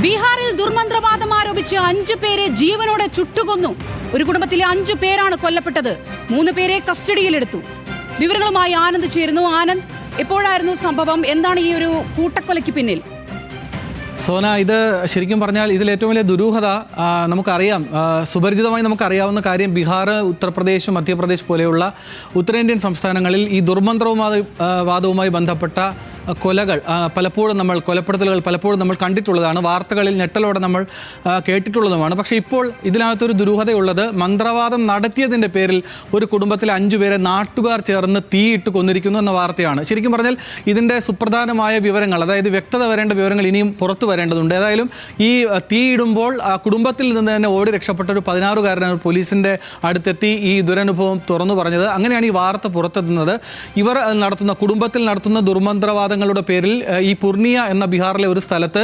ബീഹാറിൽ ദുർമന്ത്രവാദം ആരോപിച്ച് 5 പേരെ ജീവനോടെ ചുട്ടുകൊന്നു. ഒരു കുടുംബത്തിലെ 5 പേരാണ് കൊല്ലപ്പെട്ടത്. 3 പേരെ കസ്റ്റഡിയിലെടുത്തു. വിവരങ്ങളുമായി ആനന്ദ് ചേരുന്നു. ആനന്ദ്, എപ്പോഴായിരുന്നു സംഭവം? എന്താണ് ഈ ഒരു കൂട്ടക്കൊലയ്ക്ക് പിന്നിൽ? സോന, ഇത് ശരിക്കും പറഞ്ഞാൽ ഇതിൽ ഏറ്റവും വലിയ ദുരൂഹത നമുക്കറിയാം. സുപരിചിതമായി നമുക്കറിയാവുന്ന കാര്യം, ബീഹാർ, ഉത്തർപ്രദേശ്, മധ്യപ്രദേശ് പോലെയുള്ള ഉത്തരേന്ത്യൻ സംസ്ഥാനങ്ങളിൽ ഈ ദുർമന്ത്രവാദവുമായി ബന്ധപ്പെട്ട കൊലകൾ കൊലപ്പെടുത്തലുകൾ പലപ്പോഴും നമ്മൾ കണ്ടിട്ടുള്ളതാണ്. വാർത്തകളിൽ ഞെട്ടലോടെ നമ്മൾ കേട്ടിട്ടുള്ളതുമാണ്. പക്ഷേ ഇപ്പോൾ ഇതിനകത്തൊരു ദുരൂഹതയുള്ളത്, മന്ത്രവാദം നടത്തിയതിൻ്റെ പേരിൽ ഒരു കുടുംബത്തിലെ 5 പേരെ നാട്ടുകാർ ചേർന്ന് തീയിട്ട് കൊന്നിരിക്കുന്നു എന്ന വാർത്തയാണ്. ശരിക്കും പറഞ്ഞാൽ ഇതിൻ്റെ സുപ്രധാനമായ വിവരങ്ങൾ, അതായത് വ്യക്തത വരേണ്ട വിവരങ്ങൾ ഇനിയും പുറത്തു വരേണ്ടതുണ്ട്. ഏതായാലും ഈ തീയിടുമ്പോൾ കുടുംബത്തിൽ നിന്ന് തന്നെ ഓടി രക്ഷപ്പെട്ട ഒരു 16-കാരനാണ് പോലീസിൻ്റെ അടുത്തെത്തി ഈ ദുരനുഭവം തുറന്നു പറഞ്ഞത്. അങ്ങനെയാണ് ഈ വാർത്ത പുറത്തെത്തുന്നത്. ഇവർ കുടുംബത്തിൽ നടത്തുന്ന ദുർമന്ത്രവാദങ്ങളുടെ പേരിൽ ഈ പൂർണിയ എന്ന ബീഹാറിലെ ഒരു സ്ഥലത്ത്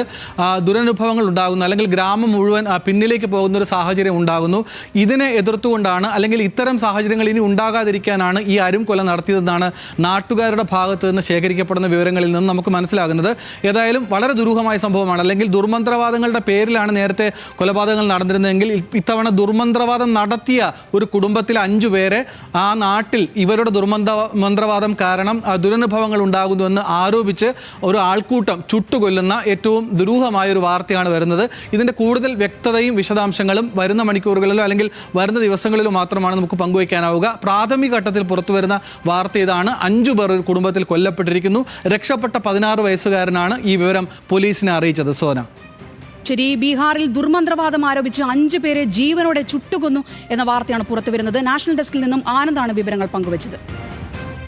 ദുരനുഭവങ്ങൾ ഉണ്ടാകുന്നു, അല്ലെങ്കിൽ ഗ്രാമം മുഴുവൻ പിന്നിലേക്ക് പോകുന്ന ഒരു സാഹചര്യം ഉണ്ടാകുന്നു. ഇതിനെ എതിർത്തുകൊണ്ടാണ്, അല്ലെങ്കിൽ ഇത്തരം സാഹചര്യങ്ങൾ ഇനി ഉണ്ടാകാതിരിക്കാനാണ് ഈ അരും കൊല നടത്തിയതെന്നാണ് നാട്ടുകാരുടെ ഭാഗത്ത് നിന്ന് ശേഖരിക്കപ്പെടുന്ന വിവരങ്ങളിൽ നിന്ന് നമുക്ക് മനസ്സിലാകുന്നത്. ഏതായാലും വളരെ ദുരൂഹമായ സംഭവമാണ്. അല്ലെങ്കിൽ ദുർമന്ത്രവാദങ്ങളുടെ പേരിലാണ് നേരത്തെ കൊലപാതകങ്ങൾ നടന്നിരുന്നതെങ്കിൽ ഇത്തവണ ദുർമന്ത്രവാദം നടത്തിയ ഒരു കുടുംബത്തിലെ 5 പേരെ ആ നാട്ടിൽ ഇവരുടെ ദുർമന്ത്രവാദം കാരണം ദുരനുഭവങ്ങൾ ഉണ്ടാകുന്നുവെന്ന് ആരോപിച്ച് ഒരു ആൾക്കൂട്ടം ചുട്ടുകൊല്ലുന്ന ഏറ്റവും ദുരൂഹമായ ഒരു വാർത്തയാണ് വരുന്നത്. ഇതിൻ്റെ കൂടുതൽ വ്യക്തതയും വിശദാംശങ്ങളും വരുന്ന മണിക്കൂറുകളിലോ അല്ലെങ്കിൽ വരുന്ന ദിവസങ്ങളിലോ മാത്രമാണ് നമുക്ക് പങ്കുവയ്ക്കാനാവുക. പ്രാഥമിക ഘട്ടത്തിൽ പുറത്തു വരുന്ന വാർത്ത ഇതാണ്: 5 പേർ ഒരു കുടുംബത്തിൽ കൊല്ലപ്പെട്ടിരിക്കുന്നു. രക്ഷപ്പെട്ട 16 വയസ്സുകാരനാണ് ഈ വിവരം പോലീസിനെ അറിയിച്ചത്. സോന, ശരി, ബീഹാറിൽ ദുർമന്ത്രവാദം ആരോപിച്ച് 5 പേരെ ജീവനോടെ ചുട്ടുകൊന്നു എന്ന വാർത്തയാണ് പുറത്തുവരുന്നത്. നാഷണൽ ഡെസ്കിൽ നിന്നും ആനന്ദാണ് വിവരങ്ങൾ പങ്കുവച്ചത്.